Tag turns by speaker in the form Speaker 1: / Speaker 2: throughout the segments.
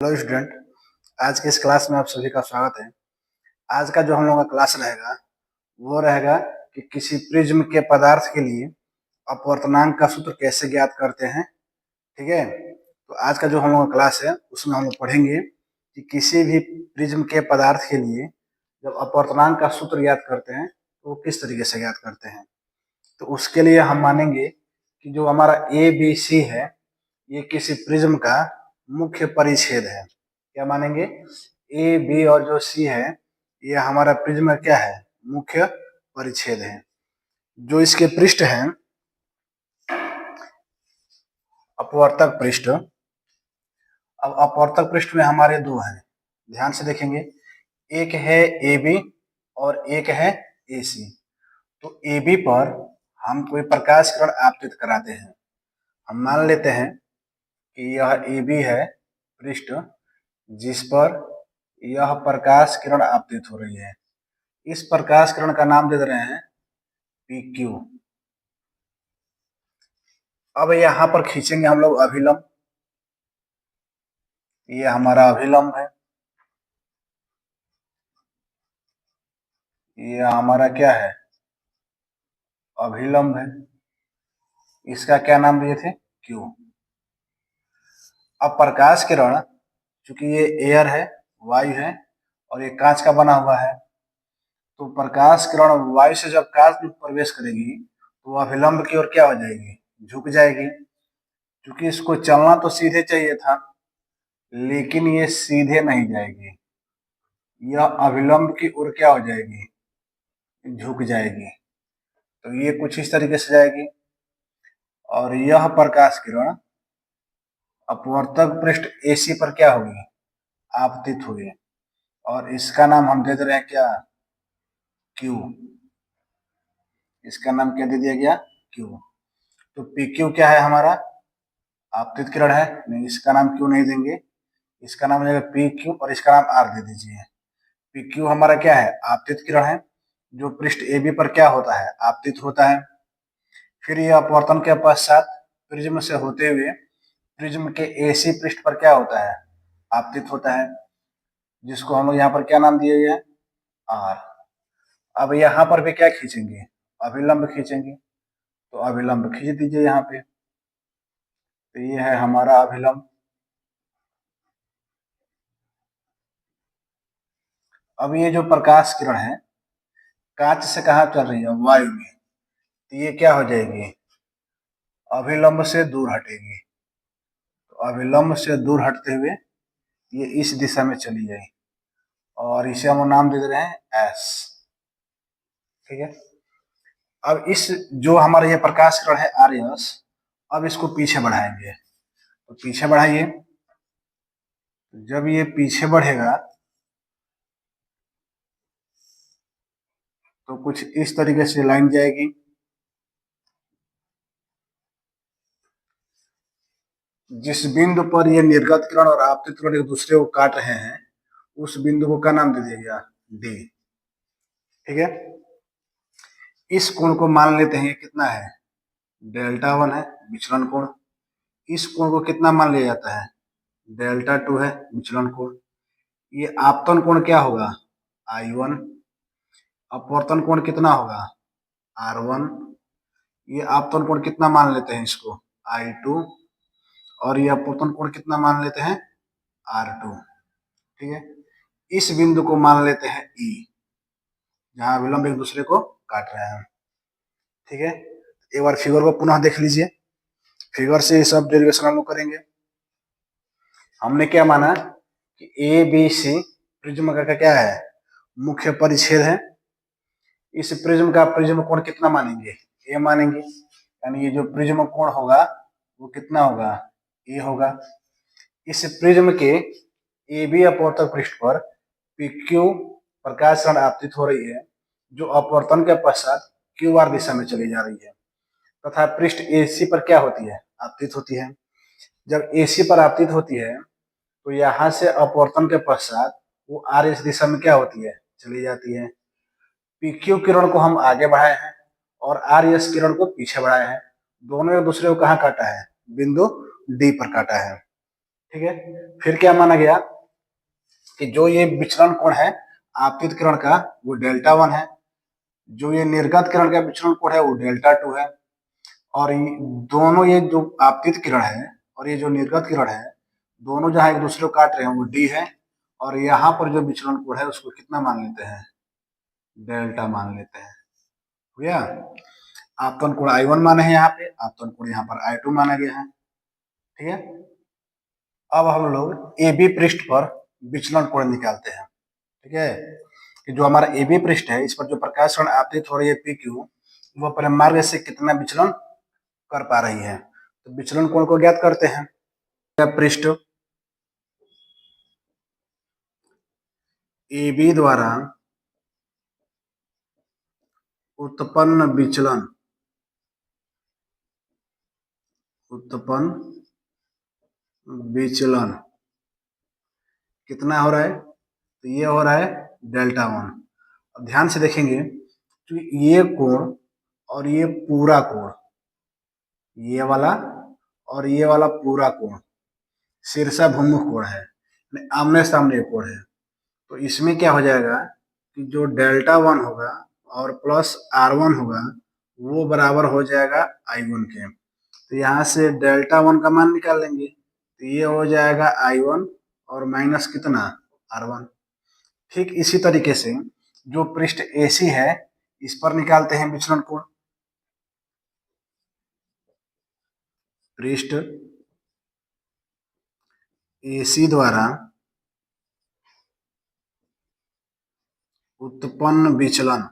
Speaker 1: Hello student. आज के इस क्लास में आप सभी का स्वागत है। आज का जो हम लोगों का क्लास रहेगा वो रहेगा कि किसी प्रिज्म के पदार्थ के लिए अपवर्तनांक का सूत्र कैसे ज्ञात करते हैं। ठीक है, तो आज का जो हम लोगों का क्लास है उसमें हम लोग पढ़ेंगे कि किसी भी प्रिज्म के पदार्थ के लिए जब अपवर्तनांक का सूत्र ज्ञात करते हैं तो वो किस तरीके से ज्ञात करते हैं। तो उसके लिए हम मानेंगे कि जो हमारा ए बी सी है ये किसी प्रिज्म का मुख्य परिच्छेद है। क्या मानेंगे? ए बी और जो सी है ये हमारा प्रिज्म का क्या है? मुख्य परिच्छेद है। जो इसके पृष्ठ हैं अपवर्तक पृष्ठ। अब अपवर्तक पृष्ठ में हमारे दो हैं, ध्यान से देखेंगे। एक है ए बी और एक है ए सी। तो ए बी पर हम कोई प्रकाश किरण आपतित कराते हैं। हम मान लेते हैं कि यह ए बी है पृष्ठ जिस पर यह प्रकाश किरण आपतित हो रही है। इस प्रकाश किरण का नाम दे रहे हैं पी क्यू। अब यहां पर खींचेंगे हम लोग अभिलंब। ये हमारा अभिलंब है। ये हमारा क्या है? अभिलंब है। इसका क्या नाम दिए थे? क्यू। अब प्रकाश किरण चूंकि ये एयर है, वायु है, और ये कांच का बना हुआ है, तो प्रकाश किरण वायु से जब कांच में प्रवेश करेगी तो अभिलंब की ओर क्या हो जाएगी? झुक जाएगी। क्योंकि इसको चलना तो सीधे चाहिए था, लेकिन ये सीधे नहीं जाएगी, यह अभिलंब की ओर क्या हो जाएगी? झुक जाएगी। तो ये कुछ इस तरीके से जाएगी और यह प्रकाश किरण अपवर्तक पृष्ठ AC पर क्या होगी? आपतित होगी। और इसका नाम हम दे दे रहे हैं क्या? Q। इसका नाम क्या दे दिया गया? Q। तो PQ क्या है हमारा? आपतित किरण है। नहीं, इसका नाम Q नहीं देंगे, इसका नाम हो जाएगा PQ और इसका नाम R दे दीजिए। PQ हमारा क्या है? आपतित किरण है जो पृष्ठ AB पर क्या होता है? आपतित होता है। फिर यह अपवर्तन के पश्चात प्रिज्म से होते हुए प्रिज्म के AC पृष्ठ पर क्या होता है? आपतित होता है, जिसको हम लोग यहाँ पर क्या नाम दिए गए? R। अब यहाँ पर भी क्या खींचेंगे? अभिलंब खींचेंगे। तो अभिलंब खींच दीजिए यहाँ पे। तो ये है हमारा अभिलंब। अब ये जो प्रकाश किरण है कांच से कहाँ चल रही है? वायु में। तो ये क्या हो जाएगी? अभिलंब से दूर हटेगी। तो अभिलंब से दूर हटते हुए ये इस दिशा में चली जाएगी और इसे हम नाम दे रहे हैं S। ठीक है। अब इस जो हमारा ये प्रकाश किरण है RS, अब इसको पीछे बढ़ाएंगे। तो पीछे बढ़ाइए। जब ये पीछे बढ़ेगा तो कुछ इस तरीके से लाइन जाएगी। जिस बिंदु पर ये निर्गत किरण और आपतित किरण एक दूसरे को काट रहे हैं उस बिंदु को क्या नाम दे दिया गया? D। ठीक है। इस कोण को मान लेते हैं कितना है? Δ1 है विचलन कोण। इस कोण को कितना मान लिया जाता है? Δ2 है विचलन कोण। ये आपतन कोण क्या होगा? I1। अपवर्तन कोण कितना होगा? R1। ये आपतन कोण कितना मान लेते हैं इसको? I2। और ये अपवर्तन कोण कितना मान लेते हैं? R2। ठीक है। इस बिंदु को मान लेते हैं E, जहां अभिलंब एक दूसरे को काट रहे हैं। ठीक है। एक बार फिगर को पुनः देख लीजिए। फिगर से सब डेरिवेशन हम लोग करेंगे। हमने क्या माना कि ए बी सी प्रिज्म का क्या है? मुख्य परिच्छेद है। इस प्रिज्म का प्रिज्म कोण कितना मानेंगे? ए मानेंगे। यानी ये जो प्रिज्म कोण होगा वो कितना होगा? ए होगा। इस प्रिज्म के ए बी अपवर्तक पृष्ठ पर PQ प्रकाश किरण आपतित हो रही है जो अपवर्तन के पश्चात QR दिशा में चली जा रही है, तथा पृष्ठ AC पर क्या होती है? आपतित होती है। जब AC पर आपतित होती है तो यहाँ से अपवर्तन के पश्चात वो RS दिशा में क्या होती है? चली जाती है। PQ किरण को हम आगे बढ़ाए हैं और RS किरण को पीछे बढ़ाए हैं। दोनों एक दूसरे को कहाँ काटा है? बिंदु D पर काटा है। ठीक है। फिर क्या माना गया कि जो ये विचलन कोण है आपतित किरण का वो डेल्टा 1 है, जो ये निर्गत किरण का विचलन कोण है वो डेल्टा 2 है, और दोनों ये जो आपतित किरण है और ये जो निर्गत किरण है दोनों जहां एक दूसरे को काट रहे हैं वो डी है, और यहाँ पर जो विचलन कोण है उसको कितना मान लेते हैं, डेल्टा मान लेते हैं। हो गया। आपतन कोण I1 माना है यहाँ पे, आपतन कोण यहाँ पर I2 माना गया है। ठीक है। अब हम लोग ए बी पृष्ठ पर विचलन कोण निकालते हैं। ठीक है। कि जो हमारा ए बी पृष्ठ है इस पर जो प्रकाश किरण आपतित हो रही है पी क्यू, वो परिमार्ग से कितना विचलन कर पा रही है। तो विचलन कोण को ज्ञात करते हैं। पृष्ठ ए बी द्वारा उत्पन्न विचलन कितना हो रहा है, तो ये हो रहा है डेल्टा 1। अब ध्यान से देखेंगे तो ये कोण और ये पूरा कोण, ये वाला और ये वाला पूरा कोण शीर्षाभिमुख कोण है, आमने सामने कोण है। तो इसमें क्या हो जाएगा कि जो डेल्टा 1 होगा और प्लस R1 होगा वो बराबर हो जाएगा I1 के। तो यहाँ से डेल्टा 1 का मान निकाल लेंगे, तो ये हो जाएगा I1 और माइनस कितना R1। ठीक इसी तरीके से जो पृष्ठ AC है इस पर निकालते हैं विचलन कोण। पृष्ठ AC द्वारा उत्पन्न विचलन,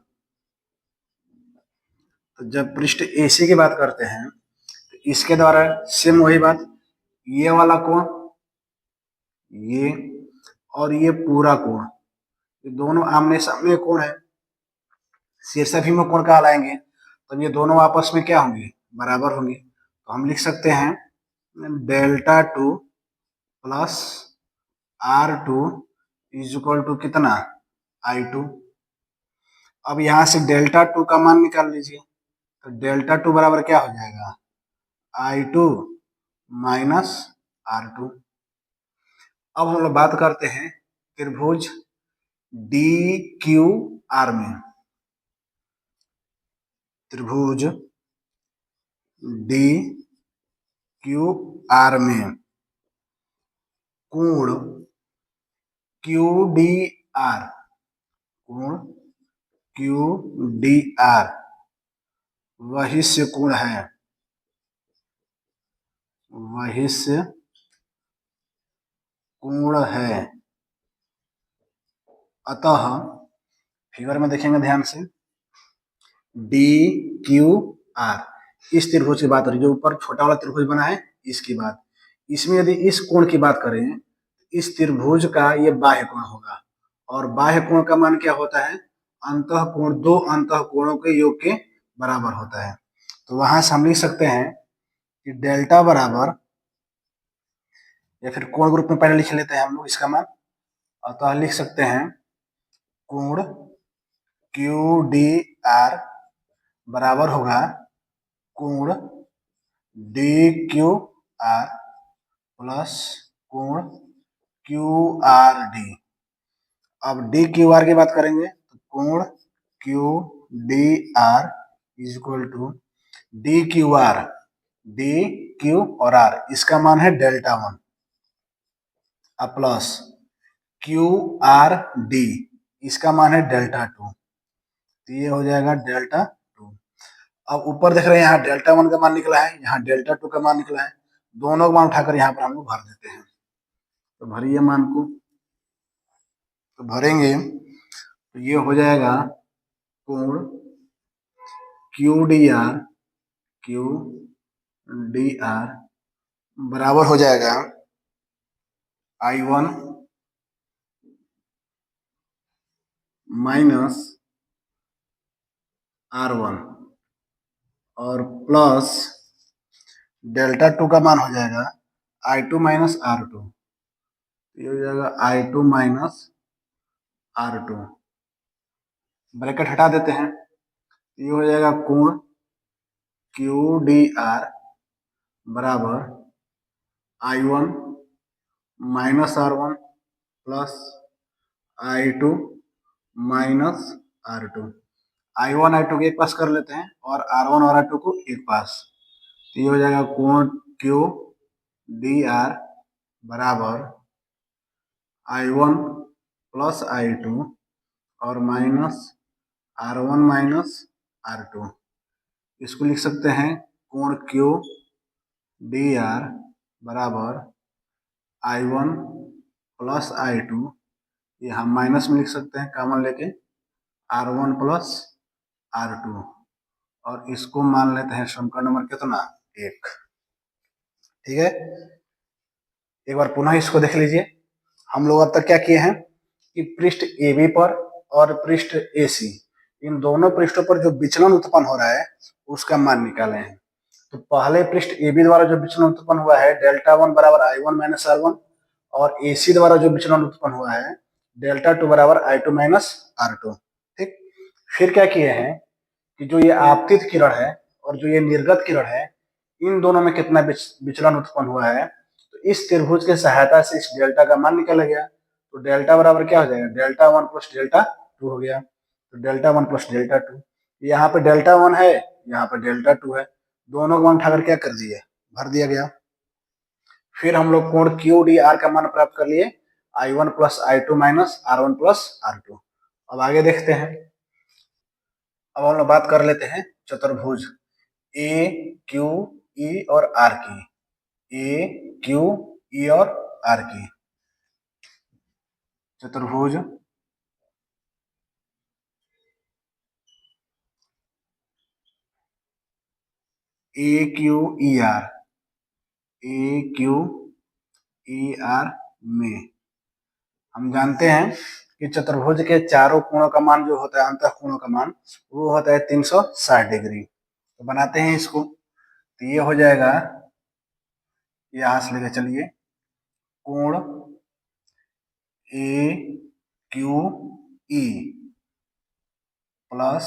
Speaker 1: तो जब पृष्ठ AC की बात करते हैं तो इसके द्वारा सेम वही बात, ये वाला कोण ये और ये पूरा कोण, ये दोनों आमने सामने कोण है, शीर्षाभिमुख कोण कहलाएंगे। तो ये दोनों आपस में क्या होंगे, बराबर होंगे। तो हम लिख सकते हैं delta 2 plus R2 is equal to कितना I2। अब यहां से डेल्टा 2 का मान निकाल लीजिए, तो डेल्टा 2 बराबर क्या हो जाएगा I2 माइनस R2। अब हम लोग बात करते हैं त्रिभुज DQR में। त्रिभुज DQR में कोण QDR, कोण QDR वहिष्य कोण है, वहिष्य कोण है। अतः फिगर में देखेंगे ध्यान से, DQR इस त्रिभुज की बात हो रही है, जो ऊपर छोटा वाला त्रिभुज बना है इसकी बात। इसमें यदि इस कोण की बात करें, इस त्रिभुज का ये बाह्य कोण होगा, और बाह्य कोण का मान क्या होता है, अंतः कोण, दो अंतः कोणों के योग के बराबर होता है। तो वहां से हम लिख सकते हैं कि डेल्टा बराबर, या फिर कोण ग्रुप में पहले लिख लेते हैं हम लोग इसका मान, अतः लिख सकते हैं कोण QDR बराबर होगा कोण DQR प्लस कोण QRD। अब DQR की बात करेंगे तो कोण QDR is equal to DQR, DQ और R इसका मान है डेल्टा 1, अब प्लस QRD इसका मान है डेल्टा 2, तो ये हो जाएगा डेल्टा 2। अब ऊपर देख रहे हैं यहाँ डेल्टा 1 का मान निकला है, यहाँ डेल्टा 2 का मान निकला है, दोनों का मान उठाकर यहाँ पर हम लोग भर देते हैं। तो भरिए मान को, तो भरेंगे तो ये हो जाएगा कोण QDR बराबर हो जाएगा I1 माइनस R1 और प्लस डेल्टा 2 का मान हो जाएगा I2 माइनस R2, ये हो जाएगा I2 माइनस R2, ब्रैकेट हटा देते हैं, ये हो जाएगा कोण QDR बराबर I1 -R1 plus I2 -R2। I1 I2 को एक पास कर लेते हैं और R1 और R2 को एक पास, तो ये हो जाएगा कोण Q DR बराबर I1 प्लस I2 और -R1 -R2। इसको लिख सकते हैं कोण Q DR बराबर I1 प्लस I2, ये हम माइनस में लिख सकते हैं कॉमन लेके R1 प्लस R2, और इसको मान लेते हैं समीकरण नंबर कितना 1। ठीक है, एक बार पुनः इसको देख लीजिए। हम लोग अब तक क्या किए हैं कि पृष्ठ AB पर और पृष्ठ AC, इन दोनों पृष्ठों पर जो विचलन उत्पन्न हो रहा है उसका मान निकाले हैं। तो पहले पृष्ठ AB द्वारा जो विचलन उत्पन्न हुआ है Δ1 बराबर I1 माइनस R1, और AC द्वारा जो विचलन उत्पन्न हुआ है Δ2 बराबर I2 माइनस R2। ठीक, फिर क्या किए हैं कि जो ये आपतित किरण है और जो ये निर्गत किरण है, इन दोनों में कितना विचलन उत्पन्न हुआ है, तो इस त्रिभुज के सहायता से इस डेल्टा का मान निकाला गया। तो डेल्टा बराबर क्या हो जाएगा, Δ1 प्लस Δ2 हो गया। तो Δ1 प्लस Δ2, यहाँ पे Δ1 है, यहाँ पे Δ2 है, दोनों को मान उठाकर क्या कर दिए, भर दिया गया। फिर हम लोग कोण QDR का मान प्राप्त कर लिए, I1 plus I2 minus R1 plus R2। अब आगे देखते हैं। अब हम लोग बात कर लेते हैं चतुर्भुज AQE और R की, AQE और R की। चतुर्भुज AQER, AQER में हम जानते हैं कि चतुर्भुज के चारों कोणों का मान जो होता है, अंतः कोणों का मान, वो होता है 360 डिग्री। तो बनाते हैं इसको, तो ये हो जाएगा, यहां से लेकर चलिए, कोण AQE प्लस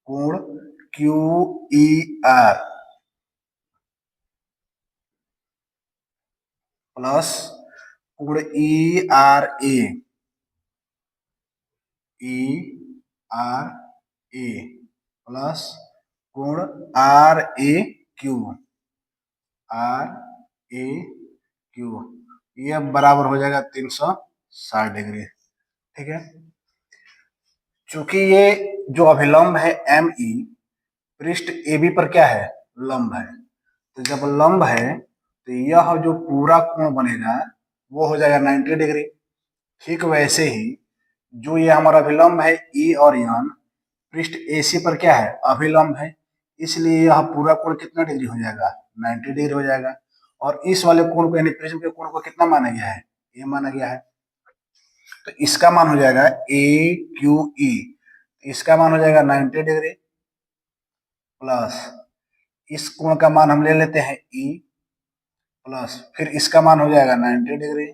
Speaker 1: कोण QER प्लस कोण ERA प्लस कोण RAQ, ये बराबर हो जाएगा 360 डिग्री। ठीक है, चूंकि ये जो अभिलंब है ME पृष्ठ AB पर क्या है, लंब है, तो जब लंब है तो यह जो पूरा कोण बनेगा वो हो जाएगा 90 डिग्री। ठीक वैसे ही जो ये हमारा अभिलंब है E और N पृष्ठ AC पर क्या है, अभिलंब है, इसलिए यह पूरा कोण कितना डिग्री हो जाएगा, 90 डिग्री हो जाएगा। और इस वाले कोण को यानी प्रिज्म के कोण को कितना माना गया है, ये माना गया है। तो इसका मान हो जाएगा AQE, इसका मान हो जाएगा 90 डिग्री प्लस इस कोण का मान हम ले लेते हैं E प्लस फिर इसका मान हो जाएगा 90 डिग्री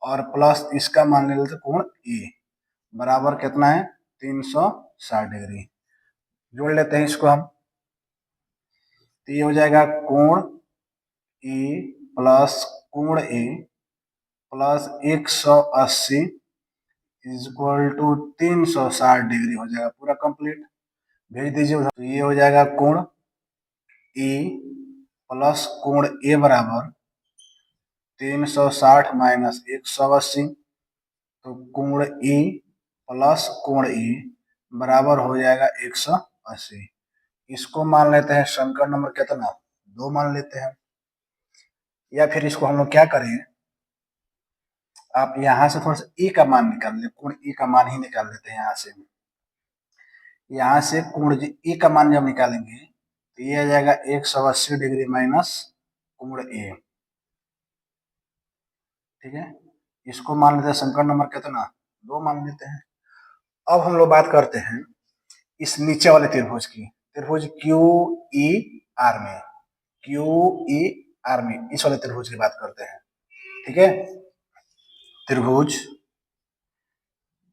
Speaker 1: और प्लस इसका मान ले लेते कोण E बराबर कितना है, 360 डिग्री। जोड़ लेते हैं इसको हम, तो ये हो जाएगा कोण E प्लस कोण A plus 180 equal to 360 degree हो जाएगा, पूरा कंप्लीट। भेज दीजिए उधर। तो ये हो जाएगा कोण E प्लस कोण A बराबर 360 माइनस 180, तो कोण E प्लस कोण E बराबर हो जाएगा 180। इसको मान लेते हैं समीकरण नंबर कितना, 2 मान लेते हैं। या फिर इसको हम लोग क्या करें, आप यहां से थोड़ा सा E का मान निकाल ले, कोण E का मान ही निकाल लेते हैं यहाँ से कोण E का मान जब निकालेंगे तो ये आ जाएगा 180 डिग्री माइनस कोण A। ठीक है, इसको मान लेते हैं समीकरण नंबर कितना, 2 मान लेते हैं। अब हम लोग बात करते हैं इस नीचे वाले त्रिभुज की, त्रिभुज QER में, QER में इस वाले त्रिभुज की बात करते हैं। ठीक है, त्रिभुज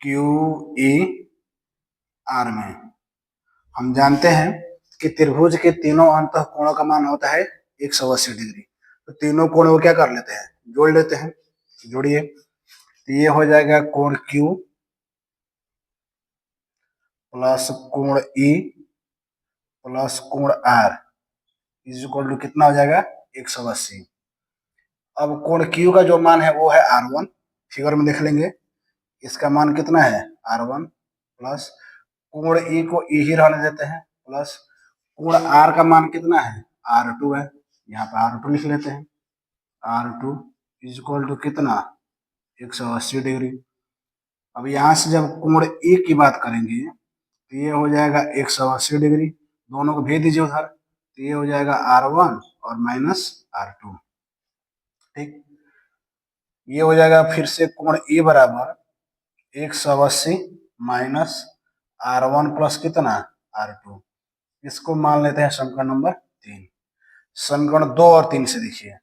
Speaker 1: QER में हम जानते हैं कि त्रिभुज के तीनों अंतः कोणों का मान होता है 180 डिग्री। तो तीनों कोणों को क्या कर लेते हैं, जोड़ लेते हैं। जोड़िए, तो ये हो जाएगा कोण Q प्लस कोण E प्लस कोण R इज इक्वल टू कितना हो जाएगा 180। अब कोण Q का जो मान है वो है R1, फिगर में देख लेंगे, इसका मान कितना है R1 प्लस कोण E को E ही रहने देते हैं प्लस कोण R का मान कितना है R2 है, यहाँ पे R2 लिख लेते हैं, R2 इज इक्वल टू कितना 180 डिग्री। अब यहाँ से जब कोण ए की बात करेंगे तो ये हो जाएगा 180 डिग्री, दोनों को भेज दीजिए उधर, तो ये हो जाएगा R1 और माइनस R2। ठीक, ये हो जाएगा फिर से कोण ए बराबर 180 माइनस R1 प्लस कितना R2। इसको मान लेते हैं समीकरण नंबर 3। समीकरण 2 और 3 से देखिए,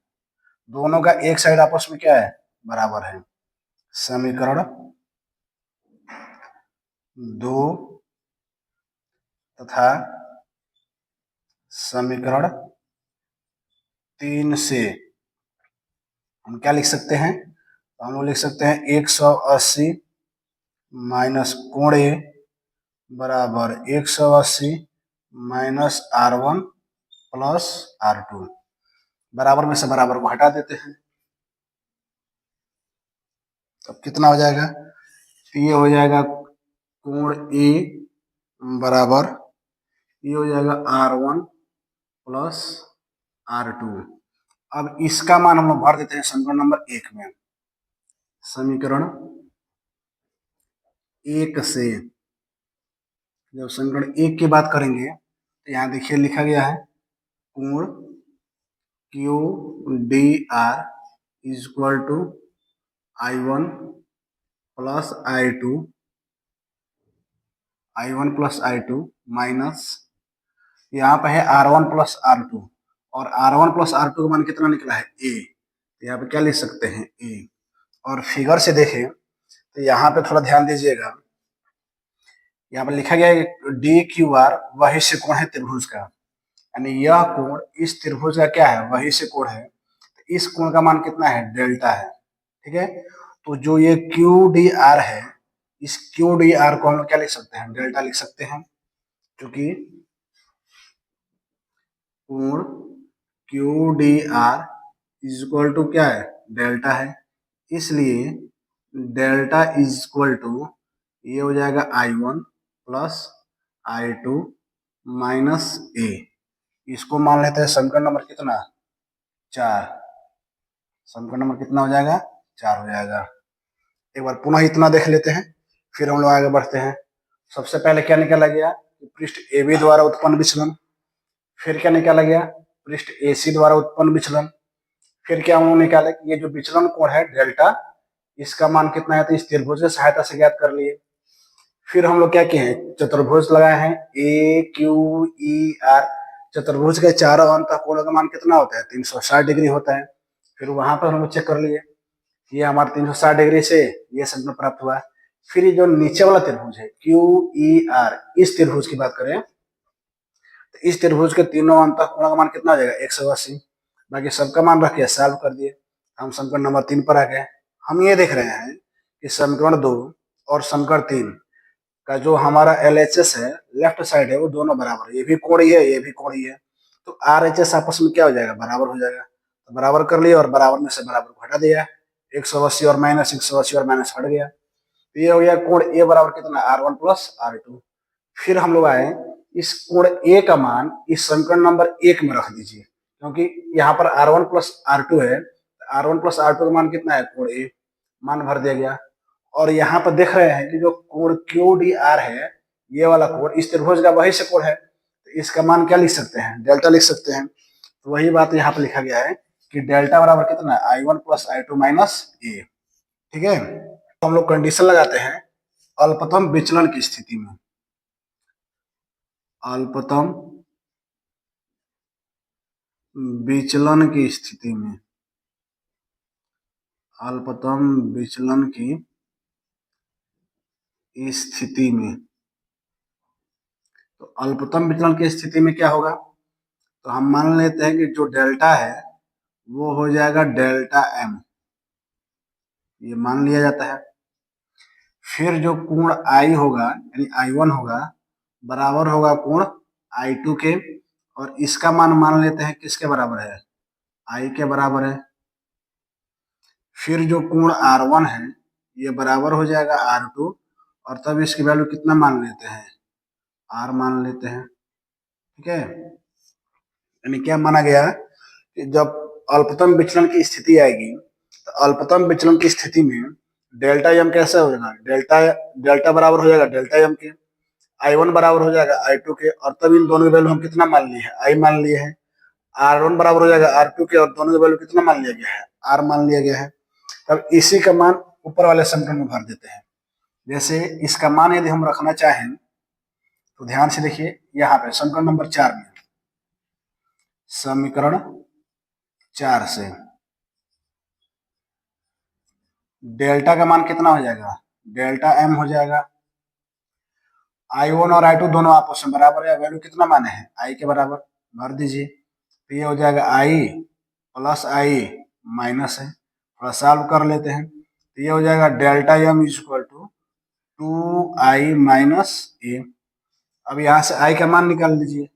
Speaker 1: दोनों का एक साइड आपस में क्या है बराबर है। समीकरण 2 तथा समीकरण 3 से हम क्या लिख सकते हैं, तो हम लोग लिख सकते हैं 180 माइनस कोण ए बराबर 180 माइनस R1 प्लस R2, बराबर में से बराबर को हटा देते हैं, तब कितना हो जाएगा, तो ये हो जाएगा कोण ए बराबर ये हो जाएगा R1 प्लस R2। अब इसका मान हम लोग भर देते हैं समीकरण नंबर 1 में। समीकरण 1 से जब समीकरण 1 की बात करेंगे तो यहाँ देखिए लिखा गया है कोण Q D R is equal to I1 plus I2 minus यहाँ पे है R1 प्लस R2, और R1 प्लस R2 का मान कितना निकला है A, तो यहाँ पे क्या लिख सकते हैं A। और फिगर से देखें तो यहाँ पे थोड़ा ध्यान दीजिएगा, यहाँ पे लिखा गया है डी क्यू आर वही से कोण है त्रिभुज का, यानी यह कोण इस त्रिभुज का क्या है वही से कोण है, तो इस कोण का मान कितना है डेल्टा है। ठीक है, तो जो ये क्यू डी आर है, इस क्यू डी आर को हम लोग क्या लिख सकते हैं डेल्टा लिख सकते हैं, क्योंकि कोण Q D R is equal to क्या है डेल्टा है, इसलिए डेल्टा इज इक्वल टू ये हो जाएगा I1 प्लस I2 माइनस ए। इसको मान लेते हैं समीकरण नंबर कितना 4। समीकरण नंबर कितना हो जाएगा 4 हो जाएगा। एक बार पुनः इतना देख लेते हैं, फिर हम लोग आगे बढ़ते हैं। सबसे पहले क्या निकाला गया पृष्ठ ए बी द्वारा उत्पन्न विचलन, फिर क्या निकाला गया पृष्ठ ए सी द्वारा उत्पन्न विचलन, फिर क्या हम लोग निकाले कि ये जो विचलन कोण है डेल्टा, इसका मान कितना है तो इस त्रिभुज की सहायता से ज्ञात कर लिए। फिर हम लोग क्या किए हैं चतुर्भुज लगाए हैं ए क्यू ई आर, चतुर्भुज के चारों अंत कोण का मान कितना होता है 360 डिग्री होता है। फिर वहां पर हम लोग चेक कर लिए, ये हमारा 360 डिग्री से ये समीकरण प्राप्त हुआ। फिर ये जो नीचे वाला त्रिभुज है क्यू ई आर, इस त्रिभुज की बात करें तो इस त्रिभुज के तीनों अंत कोण का मान कितना हो जाएगा 180। बाकी सबका मान रख के सॉल्व कर दिए, हम समीकरण नंबर 3 पर आ गए। हम ये देख रहे हैं कि समीकरण 2 और समीकरण 3 का जो हमारा LHS है लेफ्ट साइड है वो दोनों बराबर है, ये भी कोण ही है ये भी कोण ही है, तो RHS आपस में क्या हो जाएगा बराबर हो जाएगा, तो बराबर कर लिया और बराबर में से बराबर को हटा दिया, 180 और माइनस 180 और माइनस हट गया, तो ये हो गया कोण ए बराबर कितना R1 प्लस R2। फिर हम लोग आए इस कोण ए का मान इस समीकरण नंबर 1 में रख दीजिए, क्योंकि यहाँ पर R1 प्लस R2 है, R1 प्लस R2 का मान कितना है कोण ए, मान भर दिया गया। और यहाँ पर देख रहे हैं कि जो कोण क्यू डी आर है ये वाला कोण इस त्रिभुज का वही से कोण है, तो इसका मान क्या लिख सकते हैं डेल्टा लिख सकते हैं। तो वही बात यहाँ पर लिखा गया है कि डेल्टा बराबर कितना है I1 प्लस I2 माइनस ए। ठीक है, तो हम लोग कंडीशन लगाते हैं अल्पतम विचलन की स्थिति में, अल्पतम विचलन की स्थिति में, अल्पतम विचलन की स्थिति में, तो अल्पतम विचलन की स्थिति में क्या होगा, तो हम मान लेते हैं कि जो डेल्टा है वो हो जाएगा डेल्टा एम, ये मान लिया जाता है। फिर जो कोण आई होगा यानी I1 होगा बराबर होगा कोण I2 के, और इसका मान मान लेते हैं किसके बराबर है, I के बराबर है। फिर जो कोण R1 है ये बराबर हो जाएगा R2, और तब इसकी वैल्यू कितना मान लेते हैं, R मान लेते हैं। ठीक है, यानी क्या माना गया कि जब अल्पतम विचलन की स्थिति आएगी तो अल्पतम विचलन की स्थिति में डेल्टा एम कैसे हो जाएगा, डेल्टा डेल्टा बराबर हो जाएगा डेल्टा एम के, I1 बराबर हो जाएगा I2 के, और तब इन दोनों की वैल्यू हम कितना मान लिए हैं, I मान लिए हैं। R1 बराबर हो जाएगा R2 के, और दोनों की वैल्यू कितना मान लिया गया है, R मान लिया गया है। तब इसी का मान ऊपर वाले समीकरण में भर देते हैं। जैसे इसका मान यदि हम रखना चाहें तो ध्यान से देखिए, यहाँ पे समीकरण नंबर 4 में, समीकरण 4 से डेल्टा का मान कितना हो जाएगा, डेल्टा एम हो जाएगा। I1 और I2 दोनों आपस में बराबर है, वैल्यू कितना माने हैं, I के बराबर, भर दीजिए। तो ये हो जाएगा I प्लस I माइनस है, थोड़ा सॉल्व कर लेते हैं। तो ये हो जाएगा delta M is equal to 2I minus A. अब यहाँ से I का मान निकाल लीजिए,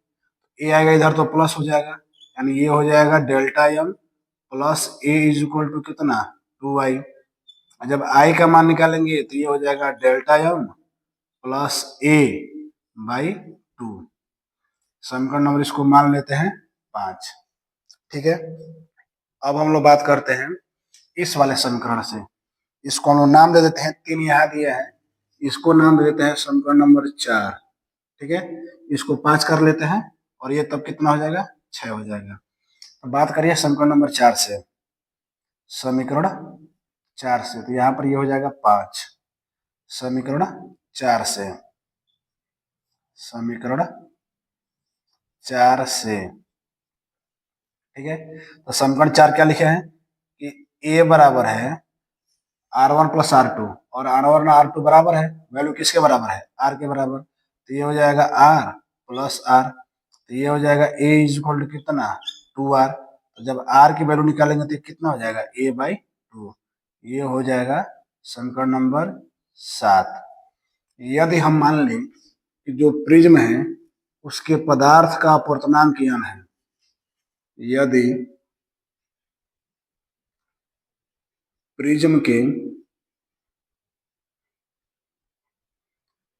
Speaker 1: ए आएगा इधर तो प्लस हो जाएगा, यानी ये हो जाएगा delta M plus A is equal to कितना, 2I। जब I का मान निकालेंगे तो ये हो जाएगा delta M plus A by 2। समीकरण नंबर इसको मान लेते हैं 5। ठीक है, अब हम लोग बात करते हैं इस वाले समीकरण से। इसको हम लोग नाम दे देते हैं, 3 यहाँ दिए हैं, इसको नाम दे देते हैं समीकरण नंबर 4। ठीक है, इसको 5 कर लेते हैं, और ये तब कितना हो जाएगा, 6 हो जाएगा। तो बात करिए समीकरण नंबर 4 से, समीकरण 4 से, तो यहाँ पर ये हो जाएगा 5, समीकरण 4 से, समीकरण 4 से। ठीक है, तो समीकरण 4 क्या लिखे हैं कि ए बराबर है R1 प्लस R2, और R1 और R2 बराबर है, वैल्यू किसके बराबर है, R के बराबर। तो ये हो जाएगा R प्लस R, तो ये हो जाएगा A इज इक्वल टू कितना, 2R। तो जब R की वैल्यू निकालेंगे तो कितना हो जाएगा, A बाई 2। ये हो जाएगा समीकरण नंबर 7। यदि हम मान लें कि जो प्रिज्म है उसके पदार्थ का अपवर्तनांक n है, यदि प्रिज्म के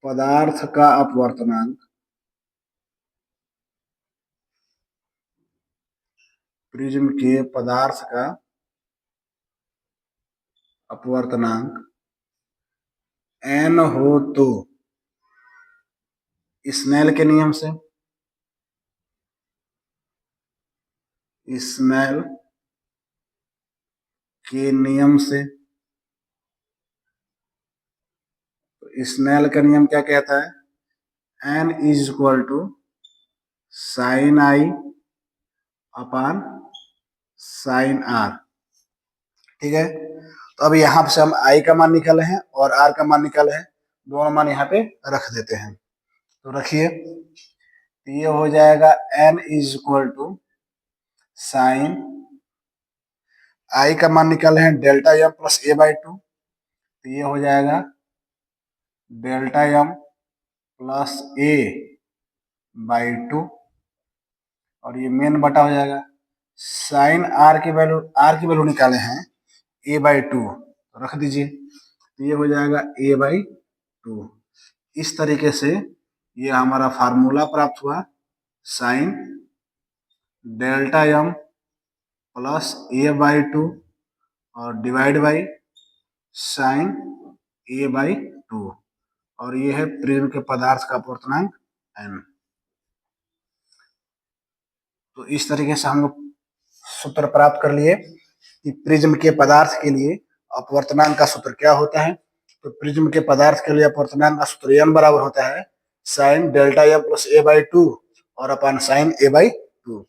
Speaker 1: पदार्थ का अपवर्तनांक, प्रिज्म के पदार्थ का अपवर्तनांक n हो तो स्नेल के नियम से, स्नेल के नियम से, तो स्नेल का नियम क्या कहता है, n is equal to sine I upon sine R. ठीक है, तो अब यहाँ से हम I का मान निकाले हैं और R का मान निकाले हैं, दोनों मान यहाँ पे रख देते हैं। तो रखिए, तो ये हो जाएगा n is equal to sine, I का मान निकाले हैं delta M plus A by 2, तो ये हो जाएगा delta M plus A by 2, और ये मेन बटा हो जाएगा साइन आर की वैल्यू निकाले हैं ए बाई 2, तो रख दीजिए। तो ये हो जाएगा ए बाई 2। इस तरीके से ये हमारा फार्मूला प्राप्त हुआ, sine delta M plus A by 2 और divide by sine A by 2, और ये है प्रिज्म के पदार्थ का अपवर्तनांक n। तो इस तरीके से हम लोग सूत्र प्राप्त कर लिए कि प्रिज्म के पदार्थ के लिए अपवर्तनांक का सूत्र क्या होता है। तो प्रिज्म के पदार्थ के लिए अपवर्तनांक का सूत्र n बराबर होता है sine delta M plus A by 2 और अपान साइन ए बाई 2।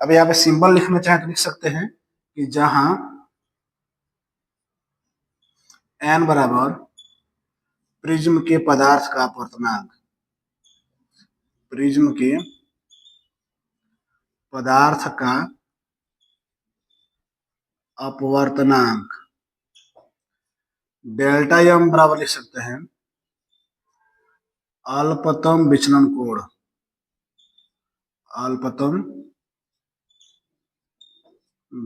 Speaker 1: अब यहाँ पे सिंबल लिखना चाहे तो लिख सकते हैं कि जहां n बराबर प्रिज्म के पदार्थ का अपवर्तनांक, प्रिज्म के पदार्थ का अपवर्तनांक, डेल्टा एम बराबर लिख सकते हैं अल्पतम विचलन कोण, अल्पतम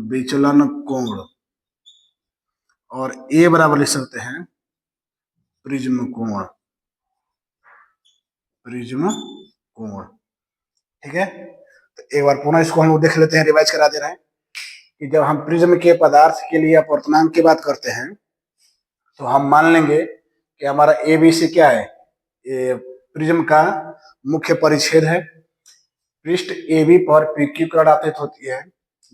Speaker 1: विचलन कोण, और ए बराबर लिख सकते हैं प्रिज्म कोण, प्रिज्म कोण। ठीक है, तो एक बार पुनः इसको हम लोग देख लेते हैं, रिवाइज करा दे रहे हैं कि जब हम प्रिज्म के पदार्थ के लिए अपवर्तनांक की बात करते हैं तो हम मान लेंगे कि हमारा ए बी सी क्या है, ये प्रिज्म का मुख्य परिच्छेद है। पृष्ठ ए बी पर पी क्यू किरण आपतित होती है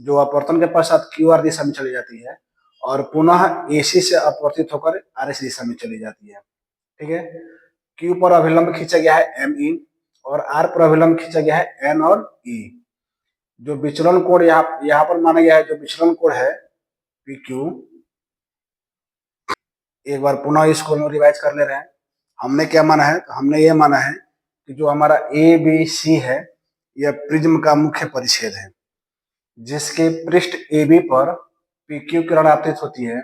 Speaker 1: जो अपवर्तन के पश्चात क्यू आर दिशा में चली जाती है और पुनः ए सी से अपवर्तित होकर आर एस दिशा में चली जाती है। ठीक है, क्यू पर अभिलंब खींचा गया है एम ई और आर पर अभिलंब खींचा गया है एन और ई। जो विचलन कोण यहाँ पर माना गया है, जो विचलन कोण है पी क्यू, एक बार पुनः इसको हम रिवाइज कर ले रहे हैं। हमने क्या माना है, तो हमने ये माना है कि जो हमारा ए बी सी है यह प्रिज्म का मुख्य परिच्छेद है जिसके पृष्ठ ए बी पर पी क्यू किरण आपतित होती है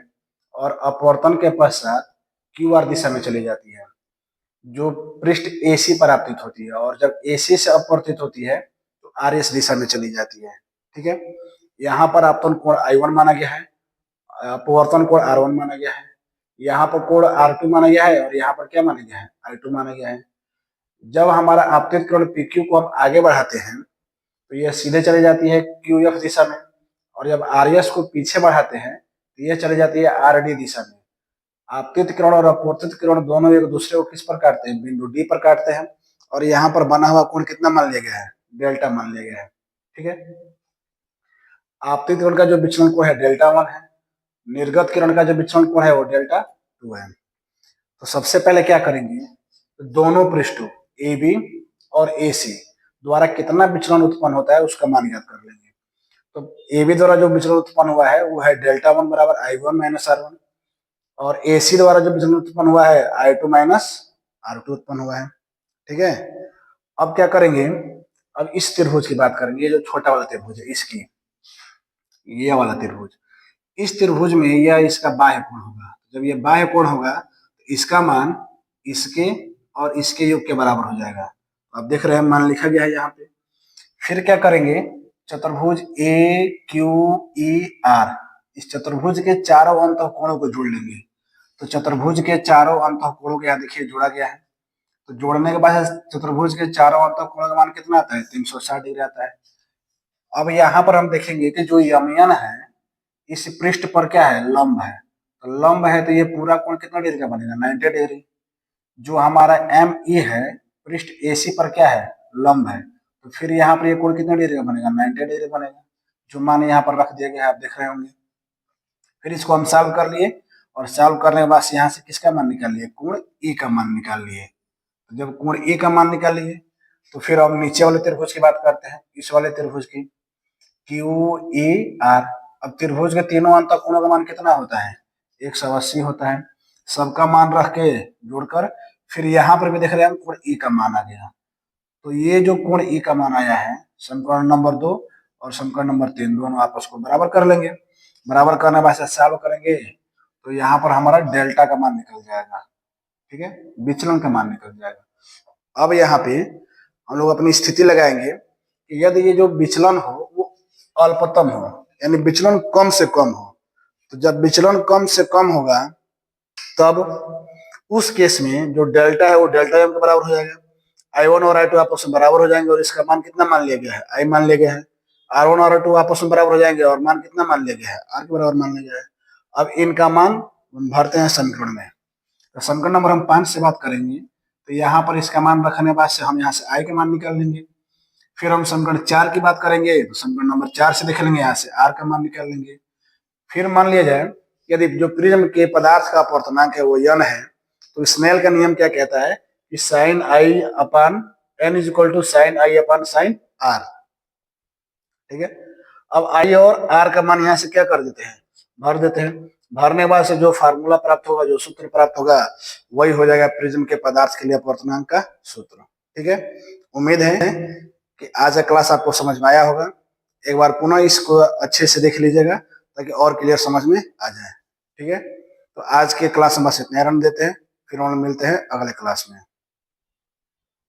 Speaker 1: और अपवर्तन के पश्चात क्यू आर दिशा में चली जाती है जो पृष्ठ ए सी पर आपतित होती है, और जब ए सी से अपवर्तित होती है तो आर एस दिशा में चली जाती है। ठीक है, यहाँ पर आपतन कोण I1 माना गया है, अपवर्तन कोण R1 माना गया है, यहाँ पर कोण R2 माना गया है और यहाँ पर क्या माना गया है, I2 माना गया है। जब हमारा आपतित कोण PQ को हम आगे बढ़ाते हैं तो यह सीधे चली जाती है QF दिशा में, और जब RS को पीछे बढ़ाते हैं तो यह चली जाती है RD दिशा में। आपतित किरण और अपवर्तित किरण दोनों एक दूसरे को किस पर काटते हैं, बिंदु D पर काटते हैं, और यहाँ पर बना हुआ कोण कितना मान लिया गया है, डेल्टा मान लिया गया है। ठीक है, आपतित किरण का जो विचलन कोण है डेल्टा 1 है, निर्गत किरण का जो विचलन कोण है वो डेल्टा 2 है। तो सबसे पहले क्या करेंगे, तो दोनों पृष्ठों ए बी और ए सी द्वारा कितना विचलन उत्पन्न होता है उसका मान ज्ञात कर लेंगे। तो ए बी द्वारा जो विचलन उत्पन्न हुआ है वो है डेल्टा 1 बराबर I1 माइनस R1, और ए सी द्वारा जो विचलन उत्पन्न हुआ है I2 माइनस R2 उत्पन्न हुआ है। ठीक है, अब क्या करेंगे, अब इस त्रिभुज की बात करेंगे, जो छोटा वाला त्रिभुज है इसकी, ये वाला त्रिभुज, इस त्रिभुज में यह इसका बाह्य कोण होगा। जब ये बाह्य कोण होगा तो इसका मान इसके और इसके योग के बराबर हो जाएगा। अब देख रहे हैं मान लिखा गया है यहाँ पे। फिर क्या करेंगे, चतुर्भुज ए क्यू ई आर, इस चतुर्भुज के चारों अंतः कोणों को जोड़ लेंगे। तो चतुर्भुज के चारों अंतः कोणों को यहाँ देखिए जोड़ा गया है, तो जोड़ने के बाद चतुर्भुज के चारों अंतः कोणों का मान कितना आता है, 360 डिग्री आता है। अब यहाँ पर हम देखेंगे कि जो यमयन है इस पृष्ठ पर क्या है, लंब है, तो लंब है तो ये पूरा कोण कितना डिग्री का बनेगा, 90 डिग्री। जो हमारा एम ई है पृष्ठ एसी पर क्या है, लंब है, तो फिर यहाँ पर ये कोण कितना डिग्री का बनेगा, 90 डिग्री बनेगा, जो मान यहाँ पर रख दिया गया है आप देख रहे होंगे। फिर इसको हम सॉल्व कर लिए, और सॉल्व करने के बाद यहाँ से किसका मान निकाल लिए, कोण ए का मान निकाल लिए। तो जब कोण ए का मान निकाल लिए तो फिर हम नीचे वाले त्रिभुज की बात करते हैं, इस वाले त्रिभुज की क्यू ए आर। अब त्रिभुज के तीनों अंतः कोणों का मान कितना होता है, 180 होता है। सबका मान रख के जोड़कर फिर यहाँ पर भी देख रहे हैं कोण ई का मान आ गया। तो ये जो कोण ई का मान आया है, समीकरण नंबर 2 और समीकरण नंबर 3 दोनों आपस को बराबर कर लेंगे। बराबर करने बाद सॉल्व करेंगे तो यहाँ पर हमारा डेल्टा का मान निकल जाएगा। ठीक है, विचलन का मान निकल जाएगा। अब यहाँ पे हम लोग अपनी स्थिति लगाएंगे कि यदि ये जो विचलन हो वो अल्पतम हो, यानी विचलन कम से कम हो, तो जब विचलन कम से कम होगा तब उस केस में जो डेल्टा है वो डेल्टा एम के बराबर हो जाएगा। I1 और I2 आपस में बराबर हो जाएंगे, और इसका मान कितना मान लिया गया है, I मान लिया गया है। R1 और R2 आपस में बराबर हो जाएंगे और मान कितना मान लिया गया है, R के बराबर मान लिया गया है। अब इनका मान हम भरते हैं समीकरण में। तो समीकरण नंबर हम 5 से बात करेंगे, तो यहाँ पर इसका मान रखने बाद से हम यहाँ से I के मान निकाल लेंगे। फिर हम समीकरण 4 की बात करेंगे, तो समीकरण नंबर 4 से देख लेंगे, यहाँ से R का मान निकाल लेंगे। फिर मान लिया जाए यदि जो प्रिज्म के पदार्थ का अपवर्तनांक है वो n है, तो स्नेल का नियम क्या कहता है कि sine I upon N is equal to sine I upon sine R. ठीक है, अब आई और आर का मान यहाँ से क्या कर देते हैं, भर देते हैं। भरने के बाद से जो फार्मूला प्राप्त होगा, जो सूत्र प्राप्त होगा, वही हो जाएगा प्रिज्म के पदार्थ के लिए अपवर्तनांक का सूत्र। ठीक है, उम्मीद है कि आज का क्लास आपको समझ में आया होगा। एक बार पुनः इसको अच्छे से देख लीजिएगा ताकि और क्लियर समझ में आ जाए। ठीक है। तो आज के क्लास में बस इतने रन देते हैं, फिर हम मिलते हैं अगले क्लास में।